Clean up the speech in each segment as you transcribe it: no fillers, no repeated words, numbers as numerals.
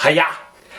Hiya!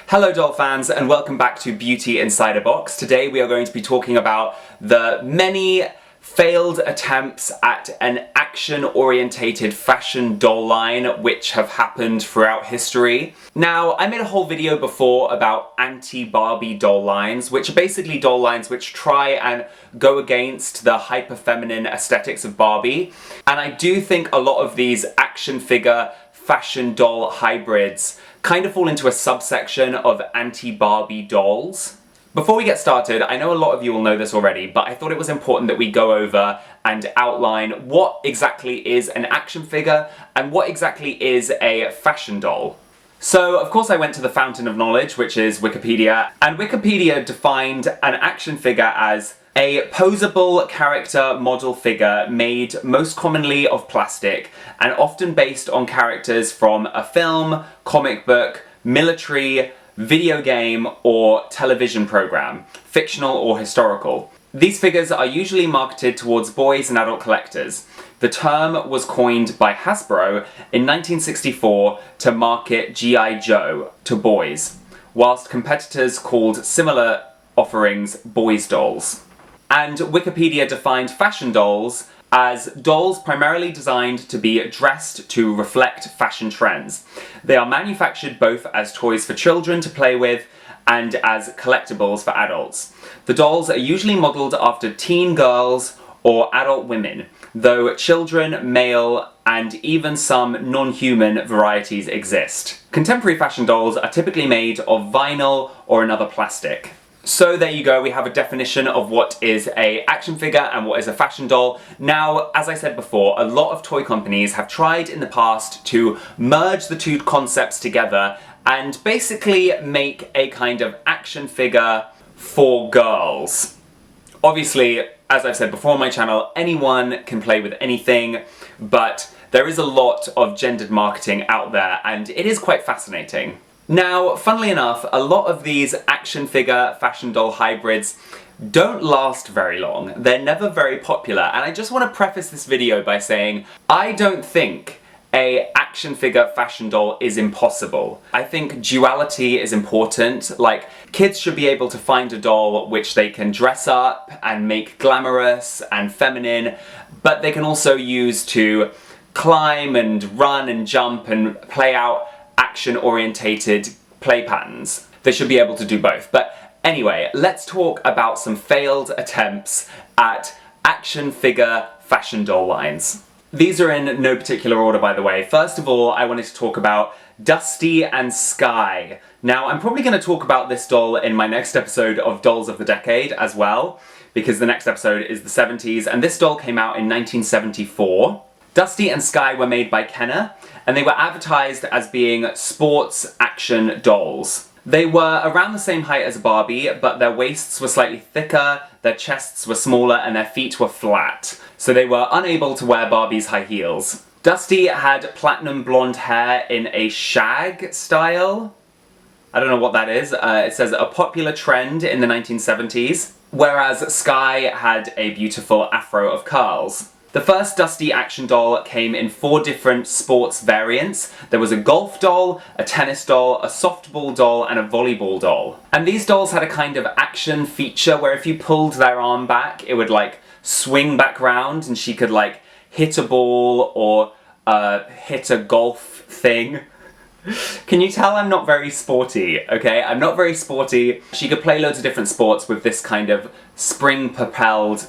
Hello doll fans and welcome back to Beauty Inside a Box. Today we are going to be talking about the many failed attempts at an action-orientated fashion doll line which have happened throughout history. Now, I made a whole video before about anti-Barbie doll lines, which are basically doll lines which try and go against the hyper-feminine aesthetics of Barbie. And I do think a lot of these action figure fashion doll hybrids kind of fall into a subsection of anti-Barbie dolls. Before we get started, I know a lot of you will know this already, but I thought it was important that we go over and outline what exactly is an action figure and what exactly is a fashion doll. So, of course I went to the fountain of knowledge, which is Wikipedia, and Wikipedia defined an action figure as a posable character model figure made most commonly of plastic and often based on characters from a film, comic book, military, video game, or television program, fictional or historical. These figures are usually marketed towards boys and adult collectors. The term was coined by Hasbro in 1964 to market G.I. Joe to boys, whilst competitors called similar offerings boys' dolls. And Wikipedia defined fashion dolls as dolls primarily designed to be dressed to reflect fashion trends. They are manufactured both as toys for children to play with and as collectibles for adults. The dolls are usually modelled after teen girls or adult women, though children, male, and even some non-human varieties exist. Contemporary fashion dolls are typically made of vinyl or another plastic. So there you go, we have a definition of what is an action figure and what is a fashion doll. Now, as I said before, a lot of toy companies have tried in the past to merge the two concepts together and basically make a kind of action figure for girls. Obviously, as I've said before on my channel, anyone can play with anything, but there is a lot of gendered marketing out there and it is quite fascinating. Now, funnily enough, a lot of these action figure fashion doll hybrids don't last very long. They're never very popular, and I just want to preface this video by saying I don't think an action figure fashion doll is impossible. I think duality is important. Like, kids should be able to find a doll which they can dress up and make glamorous and feminine, but they can also use to climb and run and jump and play out action-orientated play patterns. They should be able to do both. But anyway, let's talk about some failed attempts at action figure fashion doll lines. These are in no particular order, by the way. First of all, I wanted to talk about Dusty and Sky. Now, I'm probably going to talk about this doll in my next episode of Dolls of the Decade as well, because the next episode is the 70s, and this doll came out in 1974. Dusty and Sky were made by Kenner, and they were advertised as being sports action dolls. They were around the same height as Barbie, but their waists were slightly thicker, their chests were smaller, and their feet were flat, so they were unable to wear Barbie's high heels. Dusty had platinum blonde hair in a shag style. I don't know what that is. It says a popular trend in the 1970s, whereas Sky had a beautiful afro of curls. The first Dusty action doll came in 4 different sports variants. There was a golf doll, a tennis doll, a softball doll, and a volleyball doll. And these dolls had a kind of action feature where if you pulled their arm back, it would like swing back round and she could like hit a ball or hit a golf thing. Can you tell I'm not very sporty, okay? I'm not very sporty. She could play loads of different sports with this kind of spring-propelled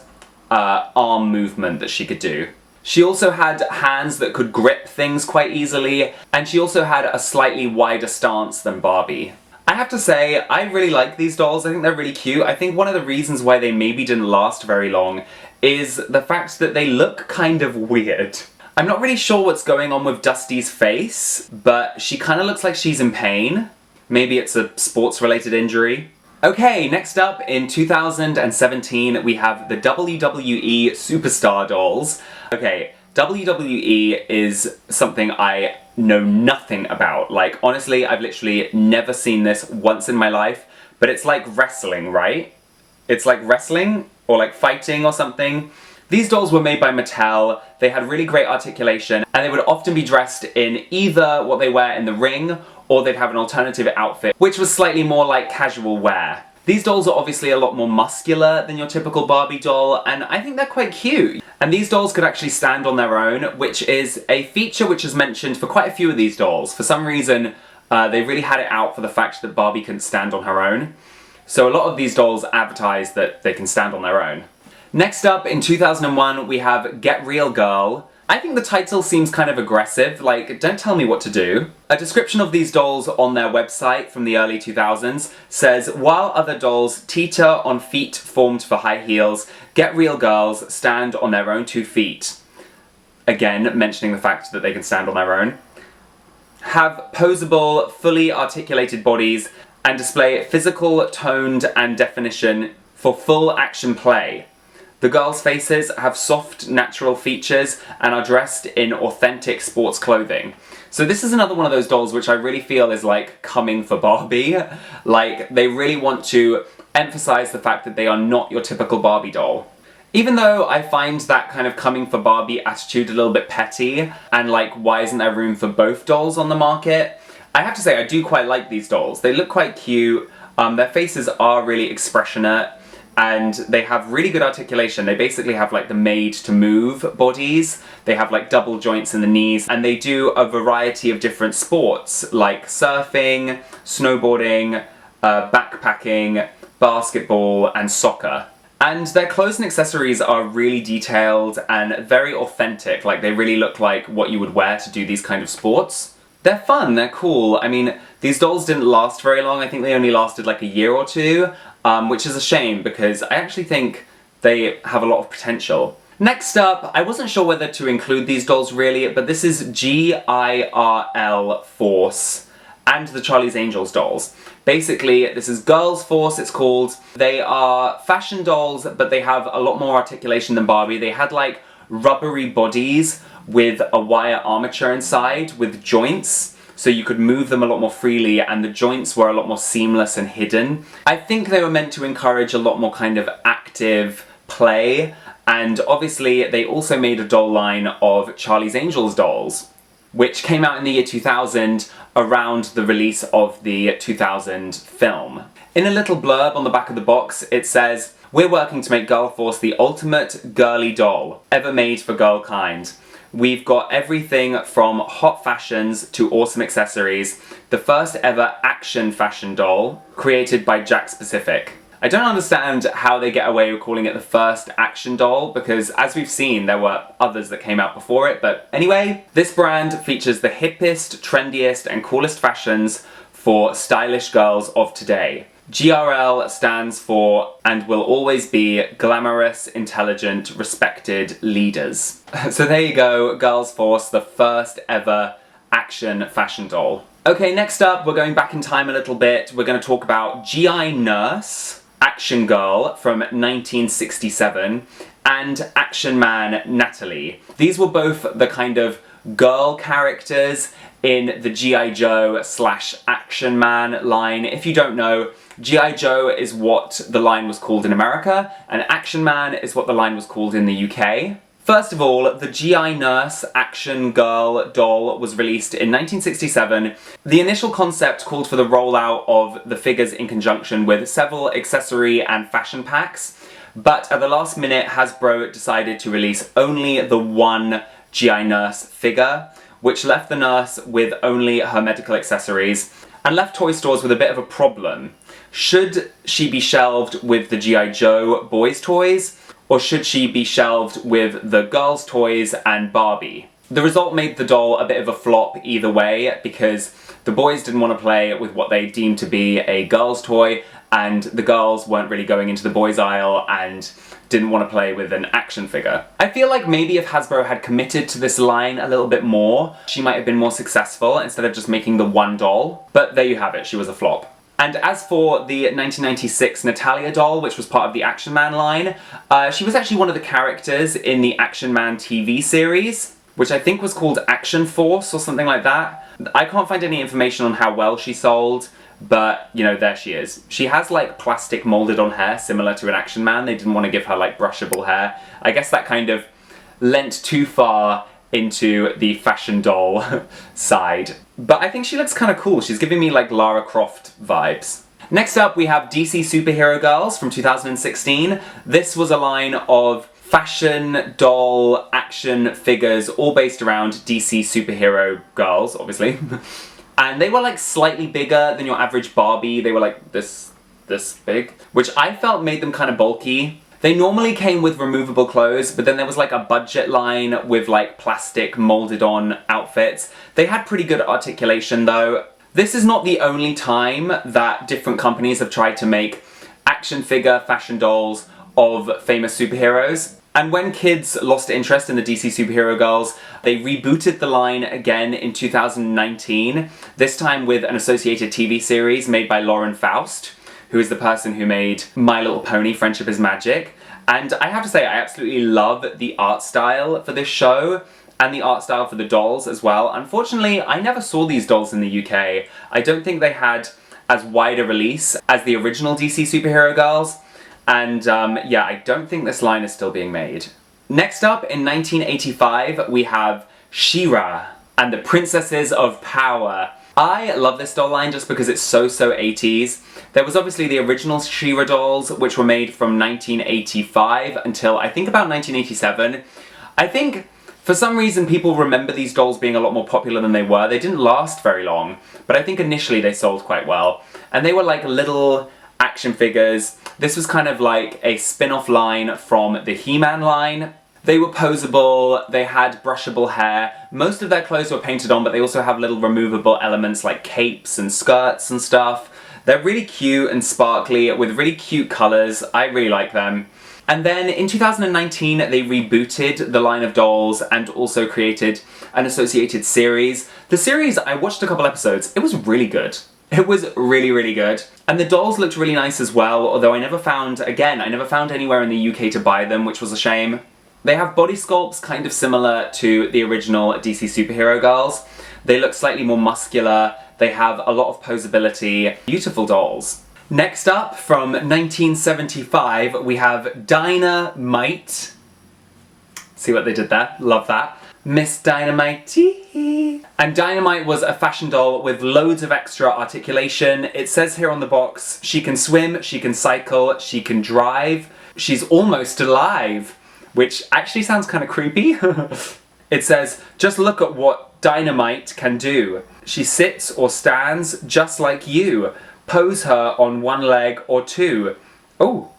arm movement that she could do. She also had hands that could grip things quite easily, and she also had a slightly wider stance than Barbie. I have to say, I really like these dolls. I think they're really cute. I think one of the reasons why they maybe didn't last very long is the fact that they look kind of weird. I'm not really sure what's going on with Dusty's face, but she kind of looks like she's in pain. Maybe it's a sports-related injury. Okay, next up, in 2017, we have the WWE Superstar dolls. Okay, WWE is something I know nothing about. Like, honestly, I've literally never seen this once in my life, but it's like wrestling, right? It's like wrestling, or like fighting or something. These dolls were made by Mattel, they had really great articulation, and they would often be dressed in either what they wear in the ring or they'd have an alternative outfit which was slightly more like casual wear. These dolls are obviously a lot more muscular than your typical Barbie doll, and I think they're quite cute. And these dolls could actually stand on their own, which is a feature which is mentioned for quite a few of these dolls. For some reason, they really had it out for the fact that Barbie couldn't stand on her own. So a lot of these dolls advertise that they can stand on their own. Next up, in 2001, we have Get Real Girl. I think the title seems kind of aggressive, like, don't tell me what to do. A description of these dolls on their website from the early 2000s says, while other dolls teeter on feet formed for high heels, Get Real Girls stand on their own 2 feet. Again, mentioning the fact that they can stand on their own. Have posable, fully articulated bodies and display physical, toned, and definition for full action play. The girls' faces have soft, natural features and are dressed in authentic sports clothing. So this is another one of those dolls which I really feel is like coming for Barbie. Like, they really want to emphasize the fact that they are not your typical Barbie doll. Even though I find that kind of coming for Barbie attitude a little bit petty, and like, why isn't there room for both dolls on the market? I have to say, I do quite like these dolls. They look quite cute, their faces are really expressionate, and they have really good articulation. They basically have like the made-to-move bodies. They have like double joints in the knees, and they do a variety of different sports like surfing, snowboarding, backpacking, basketball, and soccer. And their clothes and accessories are really detailed and very authentic. Like, they really look like what you would wear to do these kind of sports. They're fun, they're cool. I mean, these dolls didn't last very long. I think they only lasted like a year or two, which is a shame because I actually think they have a lot of potential. Next up, I wasn't sure whether to include these dolls really, but this is GIRL Force and the Charlie's Angels dolls. Basically, this is Girls Force, it's called. They are fashion dolls, but they have a lot more articulation than Barbie. They had like rubbery bodies with a wire armature inside with joints, so you could move them a lot more freely, and the joints were a lot more seamless and hidden. I think they were meant to encourage a lot more kind of active play, and obviously they also made a doll line of Charlie's Angels dolls, which came out in the year 2000 around the release of the 2000 film. In a little blurb on the back of the box, it says, "We're working to make Girl Force the ultimate girly doll ever made for girl kind. We've got everything from hot fashions to awesome accessories. The first ever action fashion doll created by Jack Specific." I don't understand how they get away with calling it the first action doll, because as we've seen, there were others that came out before it, but anyway, this brand features the hippest, trendiest, and coolest fashions for stylish girls of today. GRL stands for, and will always be, glamorous, intelligent, respected leaders. So there you go, Girls Force, the first ever action fashion doll. Okay, next up, we're going back in time a little bit. We're going to talk about GI Nurse, Action Girl from 1967, and Action Man Natalie. These were both the kind of girl characters in the G.I. Joe / Action Man line. If you don't know, G.I. Joe is what the line was called in America, and Action Man is what the line was called in the UK. First of all, the GI Nurse Action Girl doll was released in 1967. The initial concept called for the rollout of the figures in conjunction with several accessory and fashion packs, but at the last minute Hasbro decided to release only the one GI Nurse figure, which left the nurse with only her medical accessories, and left toy stores with a bit of a problem. Should she be shelved with the G.I. Joe boys' toys, or should she be shelved with the girls' toys and Barbie? The result made the doll a bit of a flop either way, because the boys didn't want to play with what they deemed to be a girl's toy, and the girls weren't really going into the boys' aisle and didn't want to play with an action figure. I feel like maybe if Hasbro had committed to this line a little bit more, she might have been more successful instead of just making the one doll. But there you have it, she was a flop. And as for the 1996 Natalia doll, which was part of the Action Man line, she was actually one of the characters in the Action Man TV series, which I think was called Action Force or something like that. I can't find any information on how well she sold, but, you know, there she is. She has, like, plastic molded on hair, similar to an Action Man. They didn't want to give her, like, brushable hair. I guess that kind of lent too far into the fashion doll side. But I think she looks kind of cool. She's giving me like Lara Croft vibes. Next up, we have DC Superhero Girls from 2016. This was a line of fashion doll action figures all based around DC superhero girls, obviously. And they were like slightly bigger than your average Barbie. They were like this big, which I felt made them kind of bulky. They normally came with removable clothes, but then there was like a budget line with like plastic molded on outfits. They had pretty good articulation though. This is not the only time that different companies have tried to make action figure fashion dolls of famous superheroes. And when kids lost interest in the DC Superhero Girls, they rebooted the line again in 2019, this time with an associated TV series made by Lauren Faust, who is the person who made My Little Pony: Friendship is Magic. And I have to say, I absolutely love the art style for this show, and the art style for the dolls as well. Unfortunately, I never saw these dolls in the UK. I don't think they had as wide a release as the original DC Superhero Girls. And yeah, I don't think this line is still being made. Next up, in 1985, we have She-Ra and the Princesses of Power. I love this doll line just because it's so 80s. There was obviously the original She-Ra dolls, which were made from 1985 until I think about 1987. I think for some reason people remember these dolls being a lot more popular than they were. They didn't last very long, but I think initially they sold quite well. And they were like little action figures. This was kind of like a spin-off line from the He-Man line. They were posable, they had brushable hair. Most of their clothes were painted on, but they also have little removable elements like capes and skirts and stuff. They're really cute and sparkly with really cute colours. I really like them. And then in 2019, they rebooted the line of dolls and also created an associated series. The series, I watched a couple episodes. It was really good. It was really, really good. And the dolls looked really nice as well, although I never found anywhere in the UK to buy them, which was a shame. They have body sculpts kind of similar to the original DC Superhero Girls. They look slightly more muscular, they have a lot of posability. Beautiful dolls. Next up, from 1975, we have Dynamite. See what they did there? Love that. Miss Dynamite. And Dynamite was a fashion doll with loads of extra articulation. It says here on the box, she can swim, she can cycle, she can drive, she's almost alive, which actually sounds kind of creepy. It says, just look at what Dynamite can do. She sits or stands just like you. Pose her on one leg or two. Oh,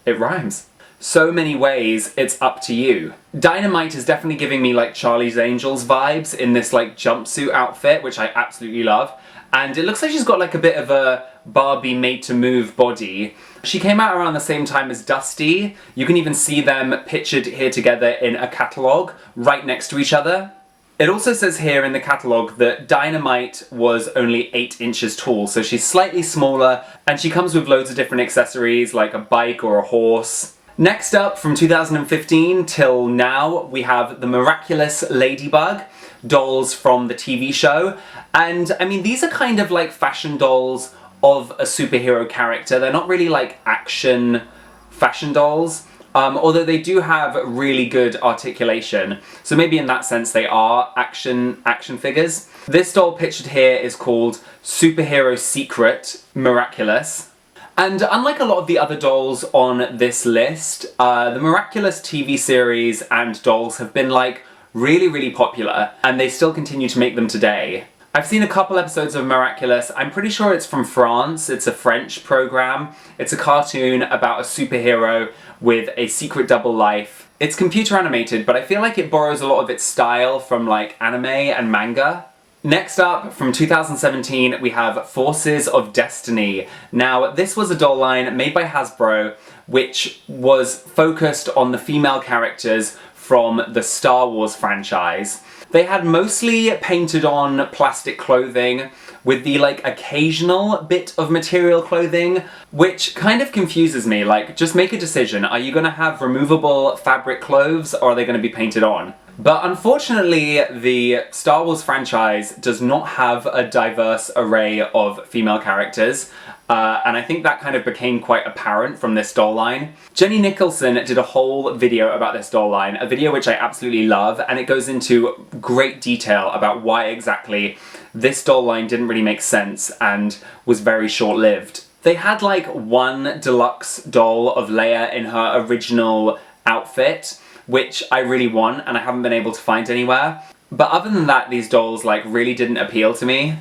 it rhymes. So many ways, it's up to you. Dynamite is definitely giving me like Charlie's Angels vibes in this like jumpsuit outfit, which I absolutely love. And it looks like she's got like a bit of a Barbie made-to-move body. She came out around the same time as Dusty. You can even see them pictured here together in a catalogue, right next to each other. It also says here in the catalogue that Dynamite was only 8 inches tall, so she's slightly smaller, and she comes with loads of different accessories, like a bike or a horse. Next up, from 2015 till now, we have the Miraculous Ladybug dolls from the TV show. And I mean, these are kind of like fashion dolls of a superhero character. They're not really like action fashion dolls, although they do have really good articulation. So maybe in that sense they are action figures. This doll pictured here is called Superhero Secret Miraculous. And unlike a lot of the other dolls on this list, the Miraculous TV series and dolls have been like really, really popular, and they still continue to make them today. I've seen a couple episodes of Miraculous. I'm pretty sure it's from France. It's a French program. It's a cartoon about a superhero with a secret double life. It's computer animated, but I feel like it borrows a lot of its style from like anime and manga. Next up, from 2017, we have Forces of Destiny. Now, this was a doll line made by Hasbro, which was focused on the female characters from the Star Wars franchise. They had mostly painted on plastic clothing with the like occasional bit of material clothing, which kind of confuses me. Like, just make a decision. Are you gonna have removable fabric clothes or are they gonna be painted on? But unfortunately, the Star Wars franchise does not have a diverse array of female characters, and I think that kind of became quite apparent from this doll line. Jenny Nicholson did a whole video about this doll line, a video which I absolutely love, and it goes into great detail about why exactly this doll line didn't really make sense and was very short-lived. They had like one deluxe doll of Leia in her original outfit, which I really want and I haven't been able to find anywhere. But other than that, these dolls like really didn't appeal to me.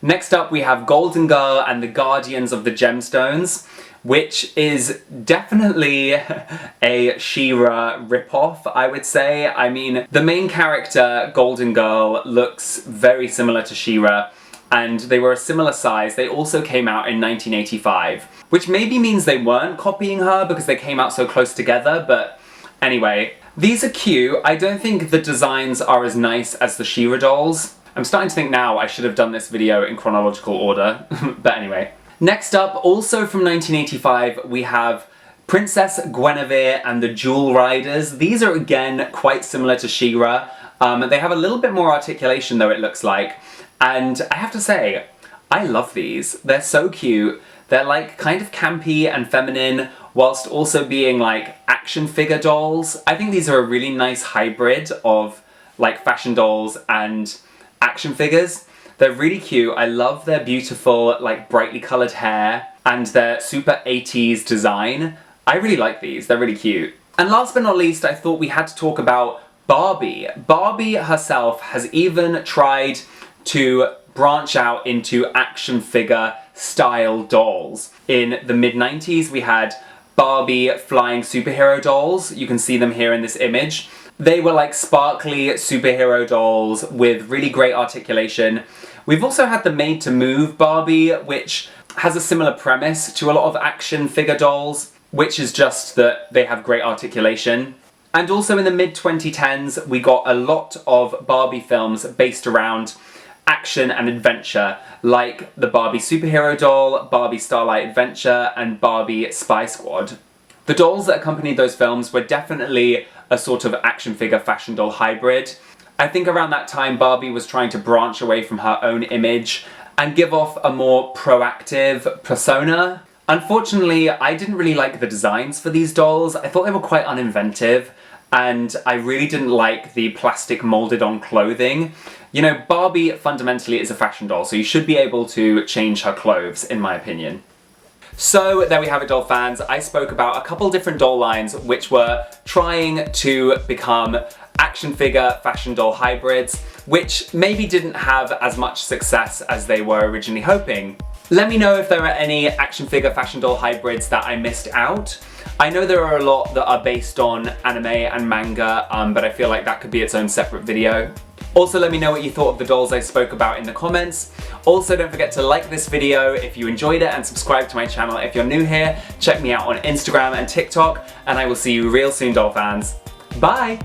Next up we have Golden Girl and the Guardians of the Gemstones, which is definitely a She-Ra ripoff, I would say. I mean, the main character, Golden Girl, looks very similar to She-Ra, and they were a similar size. They also came out in 1985, which maybe means they weren't copying her because they came out so close together, but anyway. These are cute. I don't think the designs are as nice as the She-Ra dolls. I'm starting to think now I should have done this video in chronological order, but anyway. Next up, also from 1985, we have Princess Guinevere and the Jewel Riders. These are again quite similar to She-Ra. They have a little bit more articulation though, it looks like. And I have to say, I love these. They're so cute. They're like kind of campy and feminine, whilst also being like action figure dolls. I think these are a really nice hybrid of like fashion dolls and action figures. They're really cute. I love their beautiful, like brightly coloured hair and their super 80s design. I really like these. They're really cute. And last but not least, I thought we had to talk about Barbie. Barbie herself has even tried to branch out into action figure style dolls. In the mid-90s, we had Barbie flying superhero dolls. You can see them here in this image. They were like sparkly superhero dolls with really great articulation. We've also had the Made to Move Barbie, which has a similar premise to a lot of action figure dolls, which is just that they have great articulation. And also in the mid-2010s, we got a lot of Barbie films based around action and adventure, like the Barbie Superhero Doll, Barbie Starlight Adventure, and Barbie Spy Squad. The dolls that accompanied those films were definitely a sort of action figure fashion doll hybrid. I think around that time Barbie was trying to branch away from her own image and give off a more proactive persona. Unfortunately, I didn't really like the designs for these dolls. I thought they were quite uninventive, and I really didn't like the plastic molded on clothing. You know, Barbie fundamentally is a fashion doll, so you should be able to change her clothes, in my opinion. So there we have it, doll fans. I spoke about a couple different doll lines which were trying to become action figure fashion doll hybrids, which maybe didn't have as much success as they were originally hoping. Let me know if there are any action figure fashion doll hybrids that I missed out. I know there are a lot that are based on anime and manga, but I feel like that could be its own separate video. Also, let me know what you thought of the dolls I spoke about in the comments. Also, don't forget to like this video if you enjoyed it and subscribe to my channel if you're new here. Check me out on Instagram and TikTok, and I will see you real soon, doll fans. Bye!